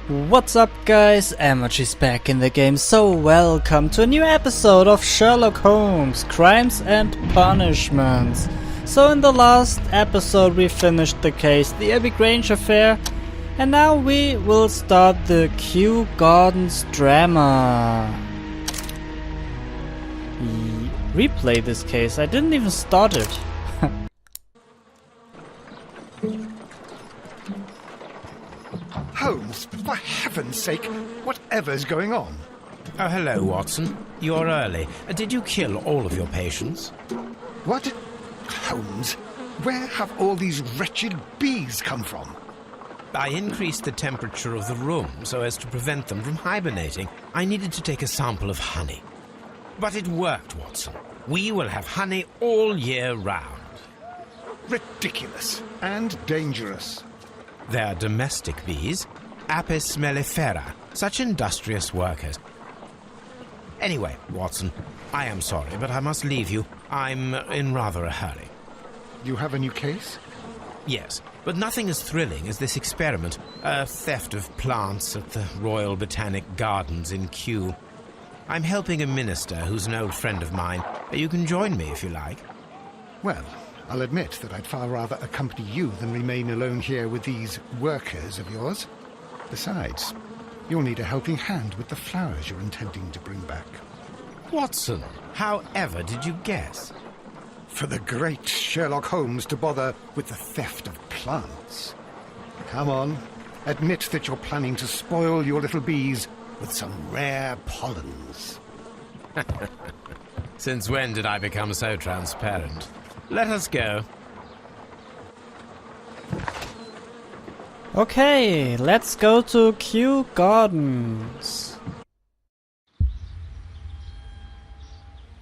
What's up guys, Emargy's back in the game, so welcome to a new episode of Sherlock Holmes, Crimes and Punishments. So in the last episode we finished the case, the Emargy affair, and now we will start the Kew Gardens drama. Replay this case, I didn't even start it. Holmes, for heaven's sake, whatever's going on? Oh, hello, Watson. You're early. Did you kill all of your patients? What? Holmes, where have all these wretched bees come from? I increased the temperature of the room so as to prevent them from hibernating. I needed to take a sample of honey. But it worked, Watson. We will have honey all year round. Ridiculous and dangerous. They're domestic bees, Apis mellifera, such industrious workers. Anyway, Watson, I am sorry, but I must leave you. I'm in rather a hurry. You have a new case? Yes, but nothing as thrilling as this experiment, a theft of plants at the Royal Botanic Gardens in Kew. I'm helping a minister who's an old friend of mine. You can join me if you like. Well, I'll admit that I'd far rather accompany you than remain alone here with these workers of yours. Besides, you'll need a helping hand with the flowers you're intending to bring back. Watson, however did you guess? For the great Sherlock Holmes to bother with the theft of plants. Come on, admit that you're planning to spoil your little bees with some rare pollens. Since when did I become so transparent? Let us go. Okay, let's go to Kew Gardens.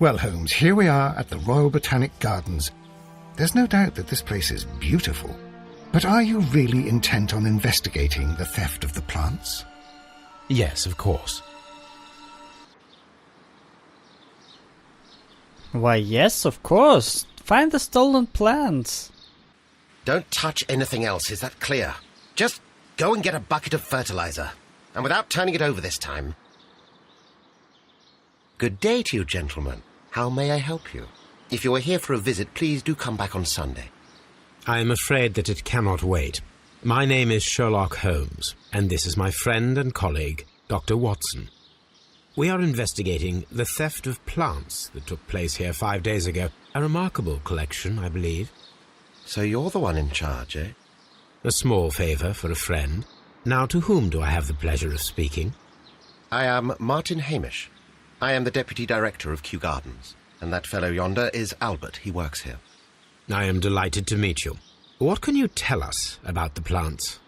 Well, Holmes, here we are at the Royal Botanic Gardens. There's no doubt that this place is beautiful. But are you really intent on investigating the theft of the plants? Yes, of course. Why yes, of course. Find the stolen plants. Don't touch anything else, is that clear? Just go and get a bucket of fertilizer. And without turning it over this time. Good day to you, gentlemen. How may I help you? If you are here for a visit, please do come back on Sunday. I am afraid that it cannot wait. My name is Sherlock Holmes, and this is my friend and colleague, Dr. Watson. We are investigating the theft of plants that took place here 5 days ago. A remarkable collection, I believe. So you're the one in charge, eh? A small favour for a friend. Now, to whom do I have the pleasure of speaking? I am Martin Hamish. I am the Deputy Director of Kew Gardens. And that fellow yonder is Albert. He works here. I am delighted to meet you. What can you tell us about the plants?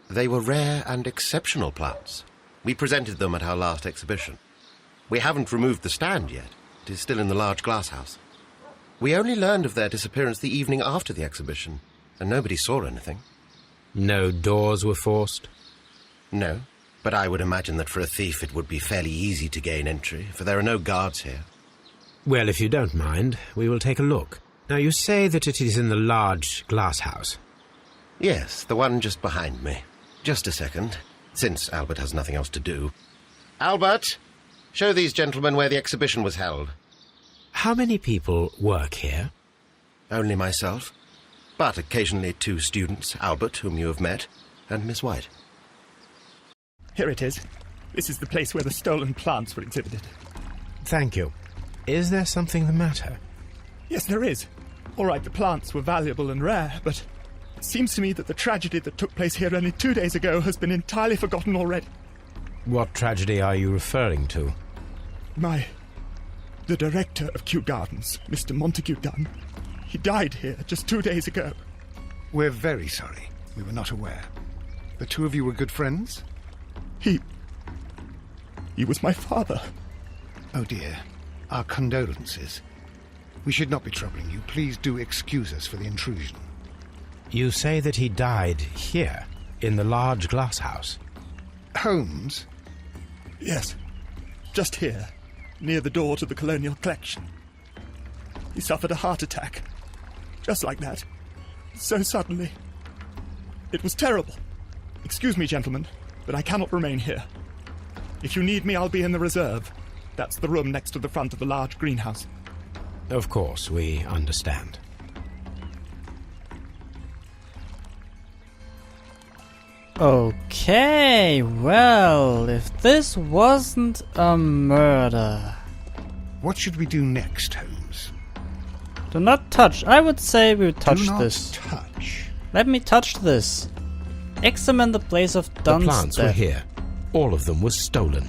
They were rare and exceptional plants. We presented them at our last exhibition. We haven't removed the stand yet. It is still in the large glass house. We only learned of their disappearance the evening after the exhibition, and nobody saw anything. No doors were forced? No, but I would imagine that for a thief it would be fairly easy to gain entry, for there are no guards here. Well, if you don't mind, we will take a look. Now, you say that it is in the large glass house. Yes, the one just behind me. Just a second, since Albert has nothing else to do. Albert, show these gentlemen where the exhibition was held. How many people work here? Only myself, but occasionally 2 students, Albert, whom you have met, and Miss White. Here it is. This is the place where the stolen plants were exhibited. Thank you. Is there something the matter? Yes, there is. All right, the plants were valuable and rare, but it seems to me that the tragedy that took place here only 2 days ago has been entirely forgotten already. What tragedy are you referring to? The director of Kew Gardens, Mr. Montague Dunn, he died here just 2 days ago. We're very sorry. We were not aware. The two of you were good friends? He was my father. Oh dear. Our condolences. We should not be troubling you. Please do excuse us for the intrusion. You say that he died here, in the large glass house? Holmes? Yes, just here, near the door to the colonial collection. He suffered a heart attack. Just like that. So suddenly. It was terrible. Excuse me, gentlemen. but I cannot remain here. If you need me, I'll be in the reserve. That's the room next to the front of the large greenhouse. Of course, we understand. Okay, well, if this wasn't a murder. What should we do next, Holmes? Do not touch. I would say we touch Do not this. touch. Let me touch this. Examine the place of Dunn's The plants were death. here. All of them were stolen.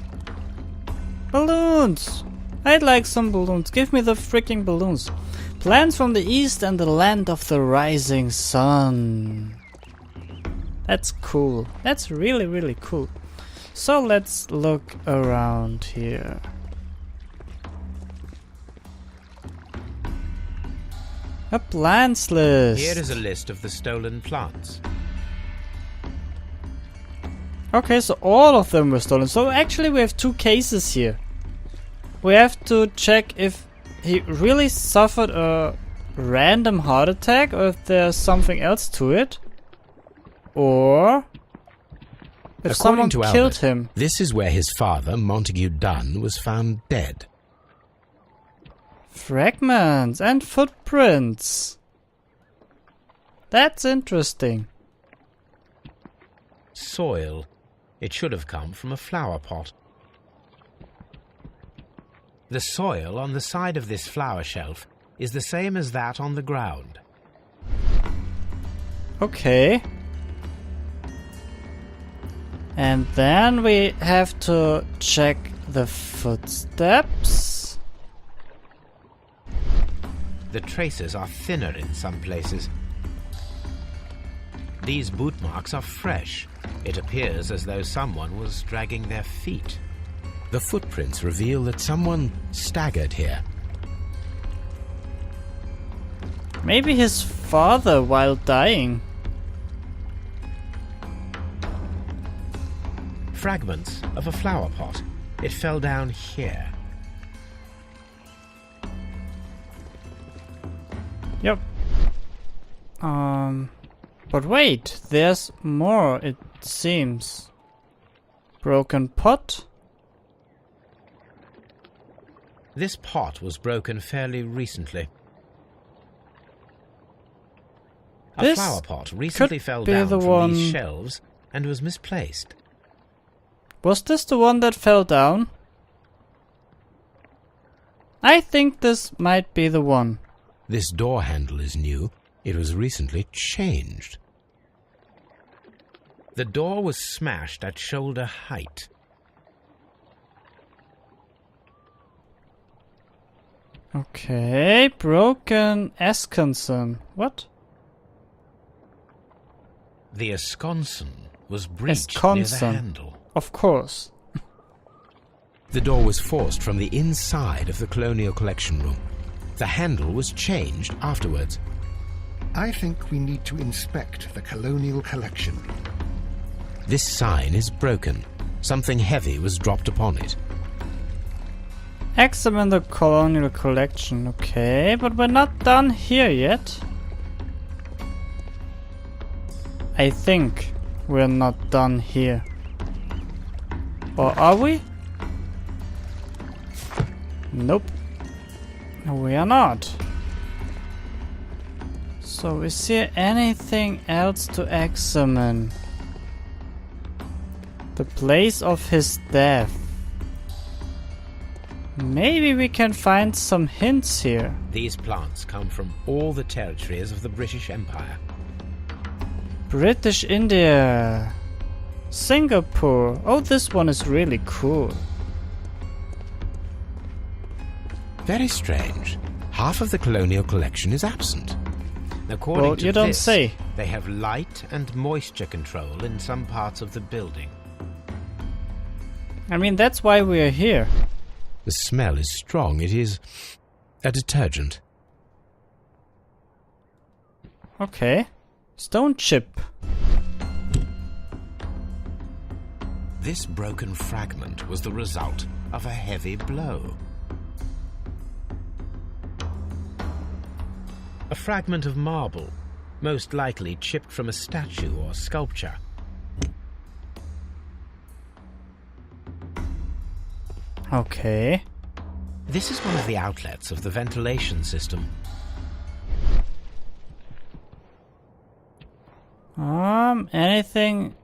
Balloons! I'd like some balloons. Give me the freaking balloons. Plants from the east and the land of the rising sun. That's cool. That's really, really cool. So let's look around here. A plants list. Here is a list of the stolen plants. Okay, so all of them were stolen. So actually we have two cases here. We have to check if he really suffered a random heart attack or if there's something else to it. Or if someone According to killed Albert, him. this is where his father, Montague Dunn, was found dead. Fragments and footprints. That's interesting. Soil. It should have come from a flower pot. The soil on the side of this flower shelf is the same as that on the ground. Okay. And then we have to check the footsteps. The traces are thinner in some places. These boot marks are fresh. It appears as though someone was dragging their feet. The footprints reveal that someone staggered here. Maybe his father while dying. Fragments of a flower pot. It fell down here. Yep. But wait, there's more, it seems. Broken pot? This pot was broken fairly recently. A This flower pot recently could fell be down the from one- these shelves and was misplaced. Was this the one that fell down? I think this might be the one. This door handle is new. It was recently changed. The door was smashed at shoulder height. Okay, broken esconson. What? The esconson was breached near the Esconson. handle. Of course. The door was forced from the inside of the Colonial Collection Room. The handle was changed afterwards. I think we need to inspect the Colonial Collection Room. This sign is broken. Something heavy was dropped upon it. Examine the colonial collection. Okay, but we're not done here yet. I think we're not done here. Or are we? Nope. We are not. So is there anything else to examine? The place of his death. Maybe we can find some hints here. These plants come from all the territories of the British Empire. British India. Singapore. Oh, this one is really cool. Very strange. Half of the Colonial Collection is absent. According Well, to you don't this, say. they have light and moisture control in some parts of the building. I mean, that's why we are here. The smell is strong. It is a detergent. Okay. Stone chip. This broken fragment was the result of a heavy blow. A fragment of marble, most likely chipped from a statue or sculpture. Okay. This is one of the outlets of the ventilation system. Anything?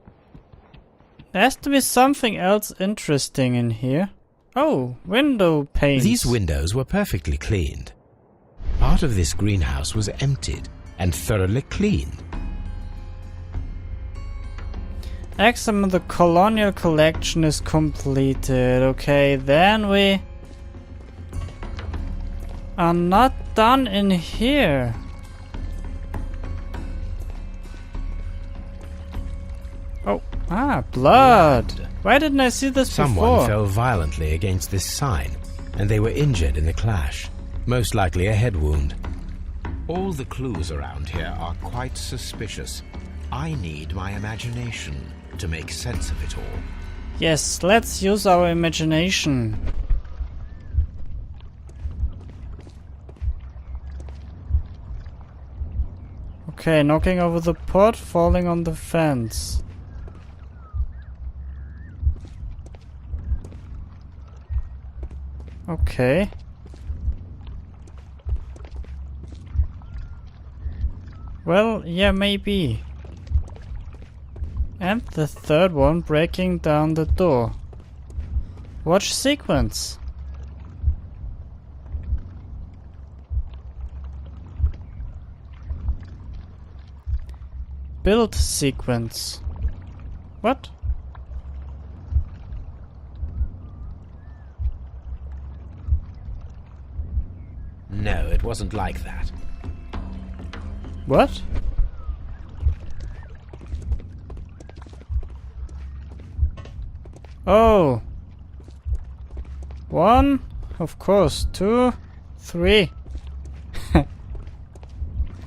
There has to be something else interesting in here. Oh, window panes. These windows were perfectly cleaned. Part of this greenhouse was emptied and thoroughly cleaned. Excellent, the colonial collection is completed. Okay, then we are not done in here. Oh, blood. Why didn't I see this Someone before? fell violently against this sign, and they were injured in the clash. Most likely a head wound. All the clues around here are quite suspicious. I need my imagination to make sense of it all. Yes, let's use our imagination. Okay, knocking over the pot, falling on the fence. Okay. Well, yeah, maybe. And the third one breaking down the door. Watch sequence. Build sequence. What? No, it wasn't like that. What? Oh. 1, of course. 2, 3.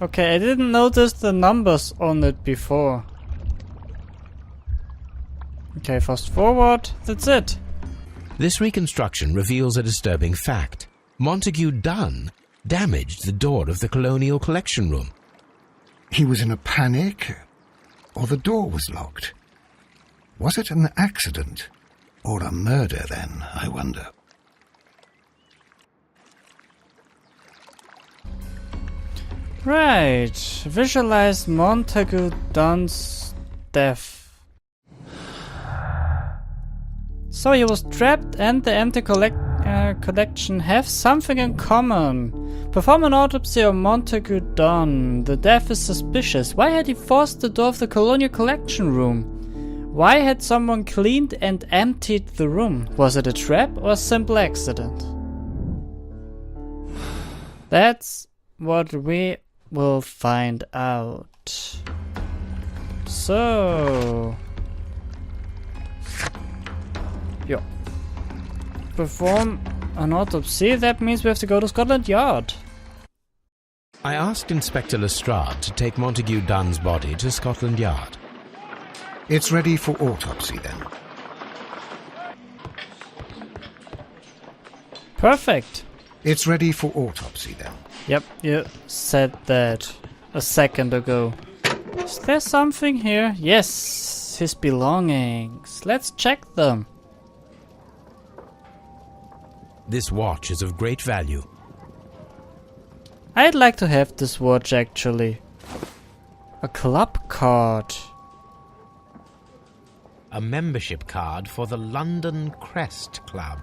Okay, I didn't notice the numbers on it before. Okay, fast forward. That's it. This reconstruction reveals a disturbing fact. Montague Dunn damaged the door of the Colonial Collection Room. He was in a panic, or the door was locked. Was it an accident, or a murder then, I wonder? Right. Visualize Montague Dunn's death. So he was trapped and the empty collection have something in common. Perform an autopsy on Montague Dunn. The death is suspicious. Why had he forced the door of the Colonial Collection Room? Why had someone cleaned and emptied the room? Was it a trap or a simple accident? That's what we will find out. So... yeah. Perform an autopsy. That means we have to go to Scotland Yard. I asked Inspector Lestrade to take Montague Dunn's body to Scotland Yard. It's ready for autopsy then. Perfect. It's ready for autopsy then. Yep, you said that a second ago. Is there something here? Yes, his belongings. Let's check them. This watch is of great value. I'd like to have this watch actually. A club card. A membership card for the London Crest Club.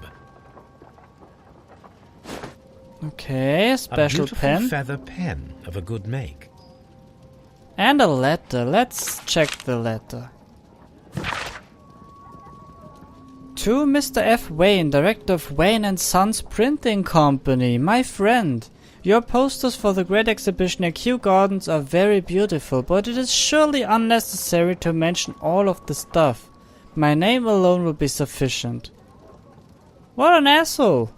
Okay, A special beautiful pen. feather pen of a good make. And a letter. Let's check the letter. To Mr. F. Wayne, director of Wayne and Sons Printing Company, my friend. Your posters for the Great Exhibition at Kew Gardens are very beautiful, but it is surely unnecessary to mention all of the stuff. My name alone will be sufficient. What an asshole!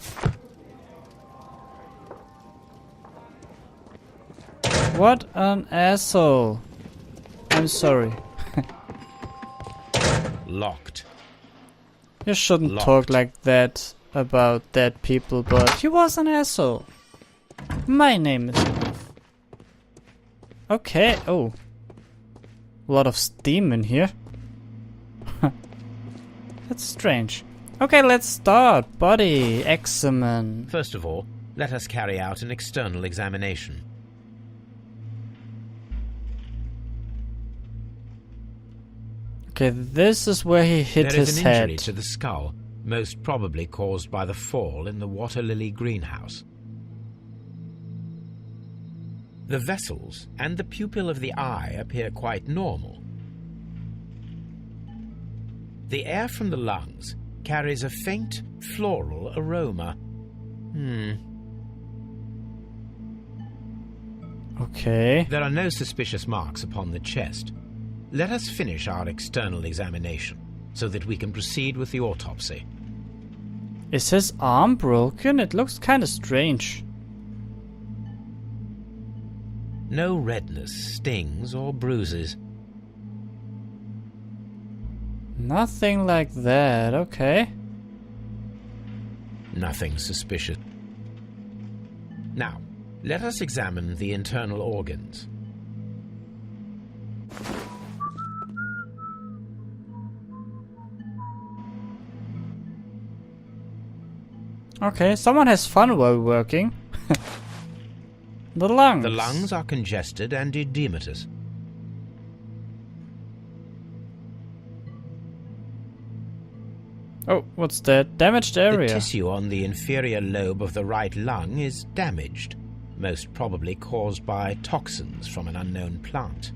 What an asshole. I'm sorry. Locked. You shouldn't Locked. talk like that about dead people, but he was an asshole. My name is enough. Okay, oh. A lot of steam in here. That's strange. Okay, let's start. Body examine. First of all, let us carry out an external examination. Okay, this is where he hit There his is an head. injury to the skull, most probably caused by the fall in the water lily greenhouse. The vessels and the pupil of the eye appear quite normal. The air from the lungs carries a faint floral aroma. Okay. There are no suspicious marks upon the chest. Let us finish our external examination, so that we can proceed with the autopsy. Is his arm broken? It looks kind of strange. No redness, stings, or bruises. Nothing like that, okay. Nothing suspicious. Now, let us examine the internal organs. Okay, someone has fun while working. The lungs. The lungs are congested and edematous. Oh, what's that? Damaged area. The tissue on the inferior lobe of the right lung is damaged, most probably caused by toxins from an unknown plant.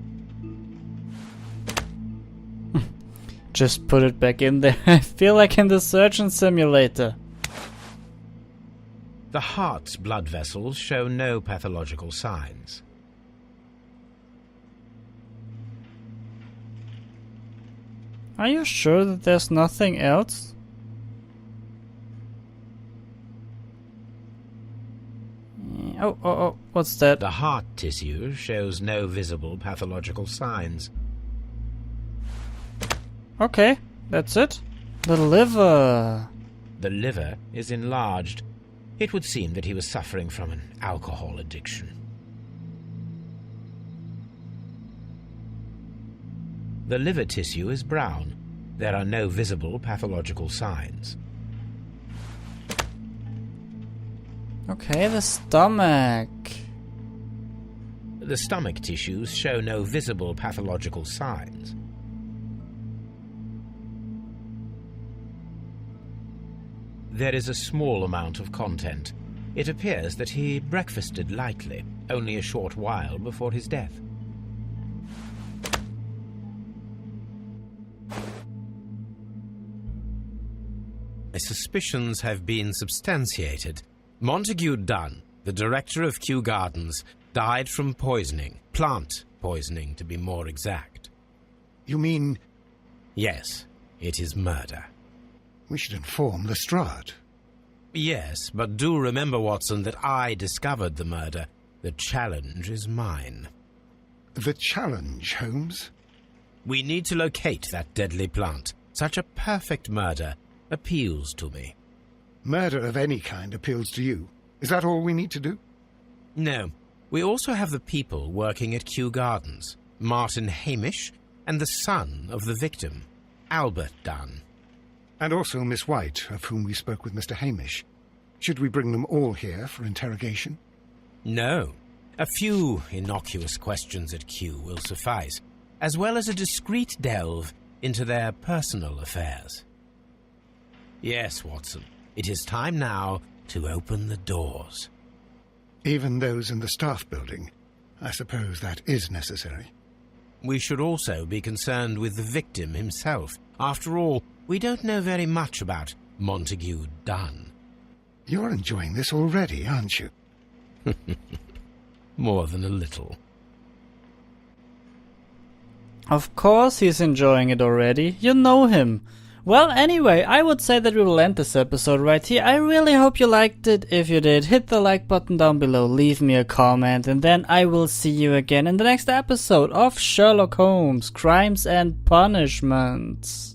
Just put it back in there. I feel like in the surgeon simulator. The heart's blood vessels show no pathological signs. Are you sure that there's nothing else? Oh, what's that? The heart tissue shows no visible pathological signs. Okay, that's it. The liver. The liver is enlarged. It would seem that he was suffering from an alcohol addiction. The liver tissue is brown. There are no visible pathological signs. Okay, the stomach. The stomach tissues show no visible pathological signs. There is a small amount of content. It appears that he breakfasted lightly, only a short while before his death. My suspicions have been substantiated. Montague Dunn, the director of Kew Gardens, died from poisoning. Plant poisoning, to be more exact. You mean Yes, it is murder. we should inform Lestrade? Yes, but do remember, Watson, that I discovered the murder. The challenge is mine. The challenge, Holmes? We need to locate that deadly plant. Such a perfect murder appeals to me. Murder of any kind appeals to you. Is that all we need to do? No, we also have the people working at Kew Gardens. Martin Hamish and the son of the victim, Albert Dunn. And also Miss White, of whom we spoke with Mr. Hamish. Should we bring them all here for interrogation? No. A few innocuous questions at Kew will suffice, as well as a discreet delve into their personal affairs. Yes, Watson, it is time now to open the doors. Even those in the staff building. I suppose that is necessary. We should also be concerned with the victim himself. After all, we don't know very much about Montague Dunn. You're enjoying this already, aren't you? More than a little. Of course he's enjoying it already. You know him. Well, anyway, I would say that we will end this episode right here. I really hope you liked it. If you did, hit the like button down below, leave me a comment, and then I will see you again in the next episode of Sherlock Holmes, Crimes and Punishments.